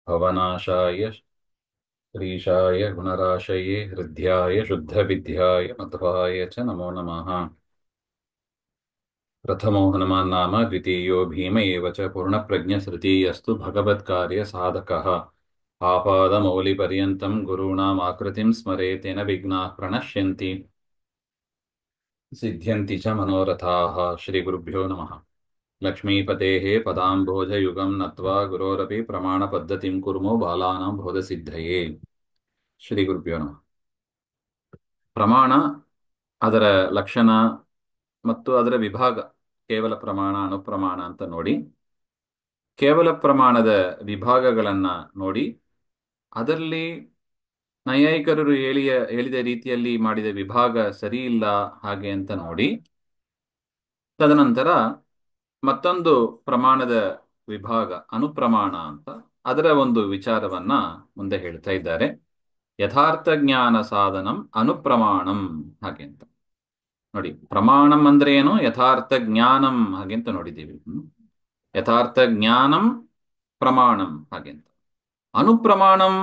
भवनाशाय श्रीशाय गुणराशये हृद्याय शुद्धविद्याय मध्वाय च नमो नमः। प्रथमो हनुमान् नाम द्वितीयो भीम एव च पूर्णप्रज्ञस्तृतीयस्तु भगवत्कार्यसाधकः। आपादमौलिपर्यन्तं गुरूणाम् आकृतिं स्मरेत् तेन विघ्नाः प्रणश्यन्ति सिद्ध्यन्ति च मनोरथाः। श्रीगुरुभ्यो नमः। लक्ष्मीपतेः पदाम्भोजयुगं नत्वा गुरोरपि प्रमाणपद्धतिं कुर्मो बालानां बोधसिद्धये। ಶ್ರೀಗುರುಭ್ಯೋ ನಮಃ. ಪ್ರಮಾಣ, ಅದರ ಲಕ್ಷಣ ಮತ್ತು ಅದರ ವಿಭಾಗ, ಕೇವಲ ಪ್ರಮಾಣ ಅನುಪ್ರಮಾಣ ಅಂತ ನೋಡಿ, ಕೇವಲ ಪ್ರಮಾಣದ ವಿಭಾಗಗಳನ್ನ ನೋಡಿ, ಅದರಲ್ಲಿ ನೈಯಾಯಿಕರು ಹೇಳಿದ ರೀತಿಯಲ್ಲಿ ಮಾಡಿದ ವಿಭಾಗ ಸರಿ ಇಲ್ಲ ಹಾಗೆ ಅಂತ ನೋಡಿ, ತದನಂತರ ಮತ್ತೊಂದು ಪ್ರಮಾಣದ ವಿಭಾಗ ಅನುಪ್ರಮಾಣ ಅಂತ ಅದರ ಒಂದು ವಿಚಾರವನ್ನ ಮುಂದೆ ಹೇಳ್ತಾ ಇದ್ದಾರೆ. ಯಥಾರ್ಥ ಜ್ಞಾನ ಸಾಧನಂ ಅನುಪ್ರಮಾಣಂ ಹಾಗೆ ಅಂತ ನೋಡಿ. ಪ್ರಮಾಣಂ ಅಂದ್ರೆ ಏನು, ಯಥಾರ್ಥ ಜ್ಞಾನಂ ಹಾಗೆ ಅಂತ ನೋಡಿದ್ದೀವಿ. ಯಥಾರ್ಥ ಜ್ಞಾನಂ ಪ್ರಮಾಣಂ ಹಾಗೆ ಅಂತ. ಅನುಪ್ರಮಾಣಂ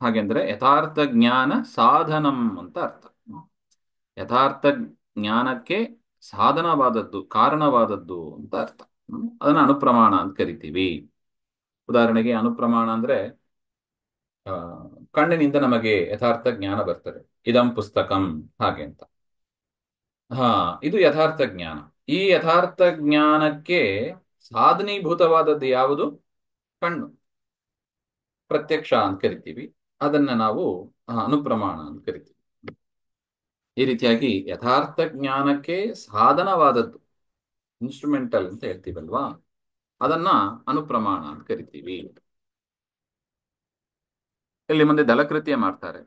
ಹಾಗೆಂದ್ರೆ ಯಥಾರ್ಥ ಜ್ಞಾನ ಸಾಧನಂ ಅಂತ ಅರ್ಥ. ಯಥಾರ್ಥ ಜ್ಞಾನಕ್ಕೆ ಸಾಧನವಾದದ್ದು, ಕಾರಣವಾದದ್ದು ಅಂತ ಅರ್ಥ. ಅದನ್ನ ಅನುಪ್ರಮಾಣ ಅಂತ ಕರಿತೀವಿ. ಉದಾಹರಣೆಗೆ ಅನುಪ್ರಮಾಣ ಅಂದ್ರೆ ಕಣ್ಣಿನಿಂದ ನಮಗೆ ಯಥಾರ್ಥ ಜ್ಞಾನ ಬರ್ತದೆ, ಇದಂ ಪುಸ್ತಕಂ ಹಾಗೆ ಅಂತ. ಇದು ಯಥಾರ್ಥ ಜ್ಞಾನ. ಈ ಯಥಾರ್ಥ ಜ್ಞಾನಕ್ಕೆ ಸಾಧನೀಭೂತವಾದದ್ದು ಯಾವುದು? ಕಣ್ಣು, ಪ್ರತ್ಯಕ್ಷ ಅಂತ ಕರಿತೀವಿ. ಅದನ್ನ ನಾವು ಅನುಪ್ರಮಾಣ ಅಂತ ಕರಿತೀವಿ. ಈ ರೀತಿಯಾಗಿ ಯಥಾರ್ಥ ಜ್ಞಾನಕ್ಕೆ ಸಾಧನವಾದದ್ದು, ಇನ್ಸ್ಟ್ರೂಮೆಂಟಲ್ ಅಂತ ಹೇಳ್ತೀವಲ್ವಾ, ಅದನ್ನ ಅನುಪ್ರಮಾಣ ಅಂತ ಕರಿತೀವಿ. ಇಲ್ಲಿ ಮುಂದೆ ದಲಕೃತ್ಯ ಮಾಡ್ತಾರೆ.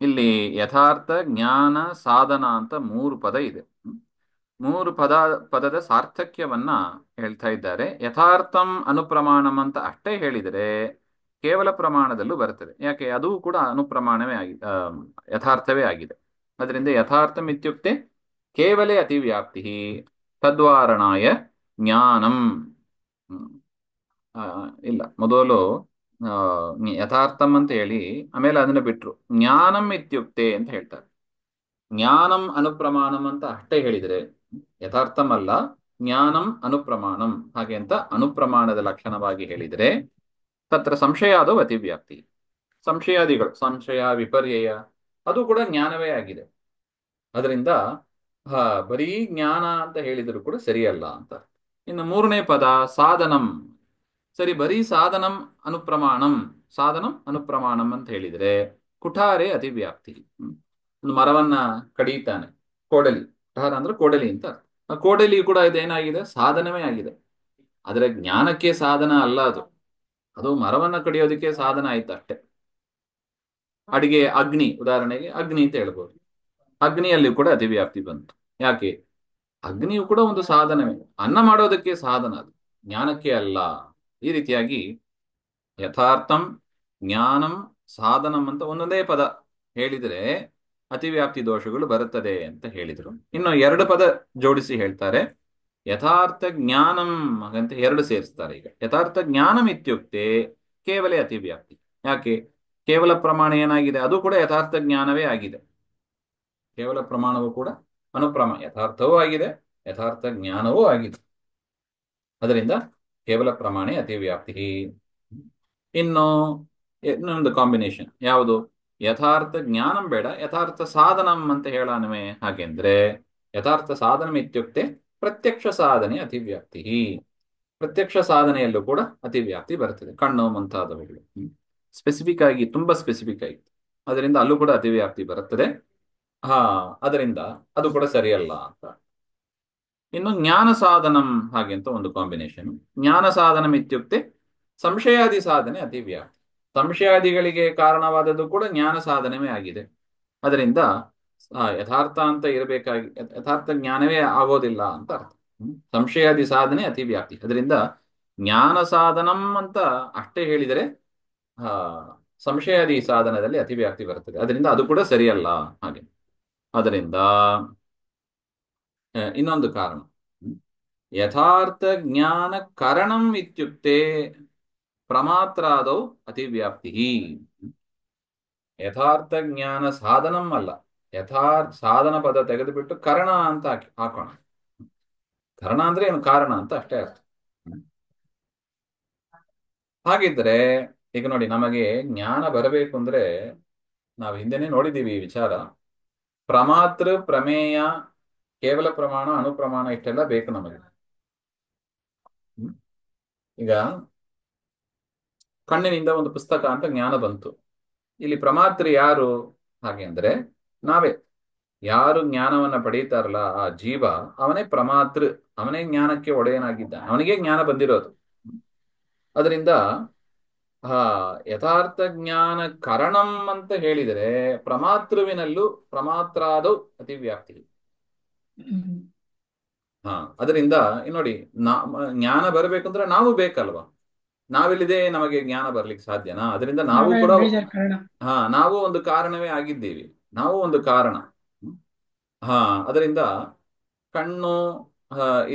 ಇಲ್ಲಿ ಯಥಾರ್ಥ ಜ್ಞಾನ ಸಾಧನ ಅಂತ 3 ಪದ ಇದೆ. 3 ಪದದ ಸಾರ್ಥಕ್ಯವನ್ನ ಹೇಳ್ತಾ ಇದ್ದಾರೆ. ಯಥಾರ್ಥಂ ಅನುಪ್ರಮಾಣಂ ಅಂತ ಅಷ್ಟೇ ಹೇಳಿದರೆ ಕೇವಲ ಪ್ರಮಾಣದಲ್ಲೂ ಬರ್ತದೆ. ಯಾಕೆ? ಅದು ಕೂಡ ಅನುಪ್ರಮಾಣವೇ ಆಗಿದೆ, ಯಥಾರ್ಥವೇ ಆಗಿದೆ. ಅದರಿಂದ ಯಥಾರ್ಥಂ ಇತ್ಯುಕ್ತೆ ಕೇವಲೇ ಅತಿವ್ಯಾಪ್ತಿ ತದ್ವಾರಣಾಯ ಜ್ಞಾನಂ. ಇಲ್ಲ, ಮೊದಲು ಯಥಾರ್ಥಂ ಅಂತ ಹೇಳಿ ಆಮೇಲೆ ಅದನ್ನ ಬಿಟ್ರು ಜ್ಞಾನಂ ಇತ್ಯುಕ್ತೆ ಅಂತ ಹೇಳ್ತಾರೆ. ಜ್ಞಾನಂ ಅನುಪ್ರಮಾಣಂ ಅಂತ ಅಷ್ಟೇ ಹೇಳಿದರೆ, ಯಥಾರ್ಥಂ ಅಲ್ಲ, ಜ್ಞಾನಂ ಅನುಪ್ರಮಾಣಂ ಹಾಗೆ ಅಂತ ಅನುಪ್ರಮಾಣದ ಲಕ್ಷಣವಾಗಿ ಹೇಳಿದರೆ ತತ್ರ ಸಂಶಯಾದೋ ಅತಿವ್ಯಾಪ್ತಿ. ಸಂಶಯಾದಿಗಳು, ಸಂಶಯ ವಿಪರ್ಯಯ, ಅದು ಕೂಡ ಜ್ಞಾನವೇ ಆಗಿದೆ. ಅದರಿಂದ ಬರೀ ಜ್ಞಾನ ಅಂತ ಹೇಳಿದರೂ ಕೂಡ ಸರಿಯಲ್ಲ ಅಂತ. ಇನ್ನು 3ನೇ ಪದ ಸಾಧನಂ. ಸರಿ, ಬರೀ ಸಾಧನಂ ಅನುಪ್ರಮಾಣಂ, ಸಾಧನಂ ಅನುಪ್ರಮಾಣಂ ಅಂತ ಹೇಳಿದರೆ ಕುಠಾರೇ ಅತಿವ್ಯಾಪ್ತಿ. ಒಂದು ಮರವನ್ನ ಕಡಿತಾನೆ, ಕೋಡಲಿ, ಕುಠಾರ ಅಂದ್ರೆ ಕೋಡಲಿ ಅಂತ. ಆ ಕೋಡಲಿ ಕೂಡ ಇದೇನಾಗಿದೆ? ಸಾಧನವೇ ಆಗಿದೆ. ಆದರೆ ಜ್ಞಾನಕ್ಕೆ ಸಾಧನ ಅಲ್ಲ ಅದು. ಅದು ಮರವನ್ನ ಕಡಿಯೋದಕ್ಕೆ ಸಾಧನ ಆಯ್ತು ಅಷ್ಟೇ. ಅಡಿಗೆ ಅಗ್ನಿ, ಉದಾಹರಣೆಗೆ ಅಗ್ನಿ ಅಂತ ಹೇಳ್ಬೋದು. ಅಗ್ನಿಯಲ್ಲಿ ಕೂಡ ಅತಿವ್ಯಾಪ್ತಿ ಬಂತು. ಯಾಕೆ? ಅಗ್ನಿಯು ಕೂಡ ಒಂದು ಸಾಧನವೇ, ಅನ್ನ ಮಾಡೋದಕ್ಕೆ ಸಾಧನ, ಅದು ಜ್ಞಾನಕ್ಕೆ ಅಲ್ಲ. ಈ ರೀತಿಯಾಗಿ ಯಥಾರ್ಥಂ ಜ್ಞಾನಂ ಸಾಧನಂ ಅಂತ ಒಂದೊಂದೇ ಪದ ಹೇಳಿದರೆ ಅತಿವ್ಯಾಪ್ತಿ ದೋಷಗಳು ಬರುತ್ತದೆ ಅಂತ ಹೇಳಿದರು. ಇನ್ನು 2 ಪದ ಜೋಡಿಸಿ ಹೇಳ್ತಾರೆ, ಯಥಾರ್ಥ ಜ್ಞಾನಂ ಹಾಗಂತ 2 ಸೇರಿಸ್ತಾರೆ. ಈಗ ಯಥಾರ್ಥ ಜ್ಞಾನಂ ಇತ್ಯುಕ್ತೆ ಕೇವಲ ಅತಿವ್ಯಾಪ್ತಿ. ಯಾಕೆ? ಕೇವಲ ಪ್ರಮಾಣ ಏನಾಗಿದೆ? ಅದು ಕೂಡ ಯಥಾರ್ಥ ಜ್ಞಾನವೇ ಆಗಿದೆ. ಕೇವಲ ಪ್ರಮಾಣವೂ ಕೂಡ ಅನುಪ್ರಮಾಣ, ಯಥಾರ್ಥವೂ ಆಗಿದೆ, ಯಥಾರ್ಥ ಜ್ಞಾನವೂ ಆಗಿದೆ. ಅದರಿಂದ ಕೇವಲ ಪ್ರಮಾಣೇ ಅತಿವ್ಯಾಪ್ತಿ. ಇನ್ನೊಂದು ಕಾಂಬಿನೇಷನ್ ಯಾವುದು? ಯಥಾರ್ಥ ಜ್ಞಾನಂ ಬೇಡ, ಯಥಾರ್ಥ ಸಾಧನಂ ಅಂತ ಹೇಳಾನವೆ. ಹಾಗೆಂದ್ರೆ ಯಥಾರ್ಥ ಸಾಧನಂ ಇತ್ಯುಕ್ತೆ ಪ್ರತ್ಯಕ್ಷ ಸಾಧನೆ ಅತಿವ್ಯಾಪ್ತಿ. ಪ್ರತ್ಯಕ್ಷ ಸಾಧನೆಯಲ್ಲೂ ಕೂಡ ಅತಿವ್ಯಾಪ್ತಿ ಬರ್ತದೆ, ಕಣ್ಣು ಮುಂತಾದವುಗಳು. ಸ್ಪೆಸಿಫಿಕ್ ಆಗಿ, ತುಂಬಾ ಸ್ಪೆಸಿಫಿಕ್ ಆಗಿ, ಅದರಿಂದ ಅಲ್ಲೂ ಕೂಡ ಅತಿವ್ಯಾಪ್ತಿ ಬರುತ್ತದೆ. ಅದರಿಂದ ಅದು ಕೂಡ ಸರಿಯಲ್ಲ ಅಂತ. ಇನ್ನು ಜ್ಞಾನ ಸಾಧನಂ ಹಾಗೆ ಅಂತ ಒಂದು ಕಾಂಬಿನೇಷನ್. ಜ್ಞಾನ ಸಾಧನಂ ಇತ್ಯುಕ್ತೆ ಸಂಶಯಾದಿ ಸಾಧನೆ ಅತಿವ್ಯಾಪ್ತಿ. ಸಂಶಯಾದಿಗಳಿಗೆ ಕಾರಣವಾದದ್ದು ಕೂಡ ಜ್ಞಾನ ಸಾಧನವೇ ಆಗಿದೆ. ಅದರಿಂದ ಯಥಾರ್ಥ ಅಂತ ಇರಬೇಕಾಗಿ ಯಥಾರ್ಥ ಜ್ಞಾನವೇ ಆಗೋದಿಲ್ಲ ಅಂತ ಅರ್ಥ. ಸಂಶಯಾದಿ ಸಾಧನೆ ಅತಿವ್ಯಾಪ್ತಿ. ಅದರಿಂದ ಜ್ಞಾನ ಸಾಧನಂ ಅಂತ ಅಷ್ಟೇ ಹೇಳಿದರೆ ಸಂಶಯಾದಿ ಸಾಧನದಲ್ಲಿ ಅತಿವ್ಯಾಪ್ತಿ ಬರ್ತದೆ. ಅದರಿಂದ ಅದು ಕೂಡ ಸರಿಯಲ್ಲ ಹಾಗೆ. ಅದರಿಂದ ಇನ್ನೊಂದು ಕಾರಣ, ಯಥಾರ್ಥ ಜ್ಞಾನ ಕರಣಂ ಇತ್ಯುಕ್ತೆ ಪ್ರಮಾತ್ರಾದೌ ಅತಿವ್ಯಾಪ್ತಿ. ಯಥಾರ್ಥ ಜ್ಞಾನ ಸಾಧನಂ ಅಲ್ಲ, ಯಥಾರ್ಥ ಸಾಧನ ಪದ ತೆಗೆದುಬಿಟ್ಟು ಕರಣ ಅಂತ ಹಾಕೋಣ. ಕರಣ ಅಂದ್ರೆ ಏನು, ಕಾರಣ ಅಂತ ಅಷ್ಟೇ ಅರ್ಥ. ಹಾಗಿದ್ರೆ ಈಗ ನೋಡಿ, ನಮಗೆ ಜ್ಞಾನ ಬರಬೇಕು ಅಂದ್ರೆ ನಾವು ಹಿಂದೆನೆ ನೋಡಿದ್ದೀವಿ ಈ ವಿಚಾರ. ಪ್ರಮಾತೃ ಪ್ರಮೇಯ, ಕೇವಲ ಪ್ರಮಾಣ, ಅನುಪ್ರಮಾಣ ಇಷ್ಟೆಲ್ಲ ಬೇಕು ನಮಗೆ. ಹ್ಮ್. ಈಗ ಕಣ್ಣಿನಿಂದ ಒಂದು ಪುಸ್ತಕ ಅಂತ ಜ್ಞಾನ ಬಂತು. ಇಲ್ಲಿ ಪ್ರಮಾತೃ ಯಾರು? ಹಾಗೆ ಅಂದ್ರೆ ನಾವೇ. ಯಾರು ಜ್ಞಾನವನ್ನ ಪಡೀತಾರಲ್ಲ ಆ ಜೀವ, ಅವನೇ ಪ್ರಮಾತೃ, ಅವನೇ ಜ್ಞಾನಕ್ಕೆ ಒಡೆಯನಾಗಿದ್ದ, ಅವನಿಗೆ ಜ್ಞಾನ ಬಂದಿರೋದು. ಅದರಿಂದ ಆ ಯಥಾರ್ಥ ಜ್ಞಾನ ಕರಣಂ ಅಂತ ಹೇಳಿದರೆ ಪ್ರಮಾತೃವಿನಲ್ಲೂ ಪ್ರಮಾತ್ರಾದೌ ಅತಿವ್ಯಾಪ್ತಿ. ಹ್ಮ್. ಹಾ, ಅದರಿಂದ ನೋಡಿ, ಜ್ಞಾನ ಬರಬೇಕಂದ್ರೆ ನಾವು ಬೇಕಲ್ವಾ? ನಾವಿಲ್ಲಿದೆ ನಮಗೆ ಜ್ಞಾನ ಬರ್ಲಿಕ್ಕೆ ಸಾಧ್ಯನಾ? ಅದರಿಂದ ನಾವು ನಾವೇ ಕೂಡ ಮೇಜರ್ ಕಾರಣ. ನಾವು ಒಂದು ಕಾರಣವೇ ಆಗಿದ್ದೀವಿ. ನಾವು ಒಂದು ಕಾರಣ. ಹಾ, ಅದರಿಂದ ಕಣ್ಣು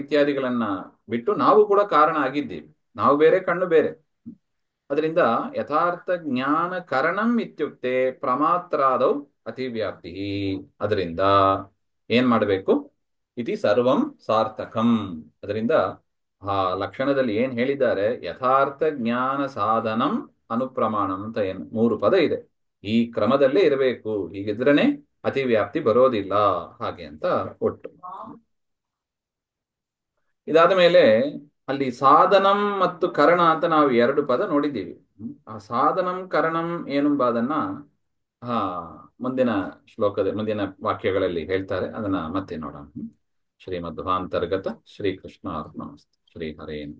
ಇತ್ಯಾದಿಗಳನ್ನ ಬಿಟ್ಟು ನಾವು ಕೂಡ ಕಾರಣ ಆಗಿದ್ದೀವಿ. ನಾವು ಬೇರೆ, ಕಣ್ಣು ಬೇರೆ. ಅದರಿಂದ ಯಥಾರ್ಥ ಜ್ಞಾನ ಕರಣಂ ಇತ್ಯುಕ್ತೆ ಪ್ರಮಾತ್ರಾದೌ ಅತಿವ್ಯಾಪ್ತಿ. ಅದರಿಂದ ಏನ್ ಮಾಡಬೇಕು? ಇತಿ ಸರ್ವಂ ಸಾರ್ಥಕಂ. ಅದರಿಂದ ಆ ಲಕ್ಷಣದಲ್ಲಿ ಏನ್ ಹೇಳಿದ್ದಾರೆ, ಯಥಾರ್ಥ ಜ್ಞಾನ ಸಾಧನಂ ಅನುಪ್ರಮಾಣಂ ಅಂತ ಏನು 3 ಪದ ಇದೆ. ಈ ಕ್ರಮದಲ್ಲೇ ಇರಬೇಕು, ಹೀಗಿದ್ರನೆ ಅತಿವ್ಯಾಪ್ತಿ ಬರೋದಿಲ್ಲ. ಹಾಗೆ ಅಂತ ಒಟ್ಟು. ಇದಾದ ಮೇಲೆ ಅಲ್ಲಿ ಸಾಧನಂ ಮತ್ತು ಕರಣ ಅಂತ ನಾವು 2 ಪದ ನೋಡಿದ್ದೀವಿ. ಆ ಸಾಧನಂ ಕರಣಂ ಏನೆಂಬುದನ್ನ ಹಾ ಮುಂದಿನ ಮುಂದಿನ ವಾಕ್ಯಗಳಲ್ಲಿ ಹೇಳ್ತಾರೆ. ಅದನ್ನ ಮತ್ತೆ ನೋಡೋಣ. ಶ್ರೀಮಧ್ವಾಂತರ್ಗತ ಶ್ರೀಕೃಷ್ಣ ಅರ್ಪಣಮಸ್ತು. ಶ್ರೀ ಹರೇನ್.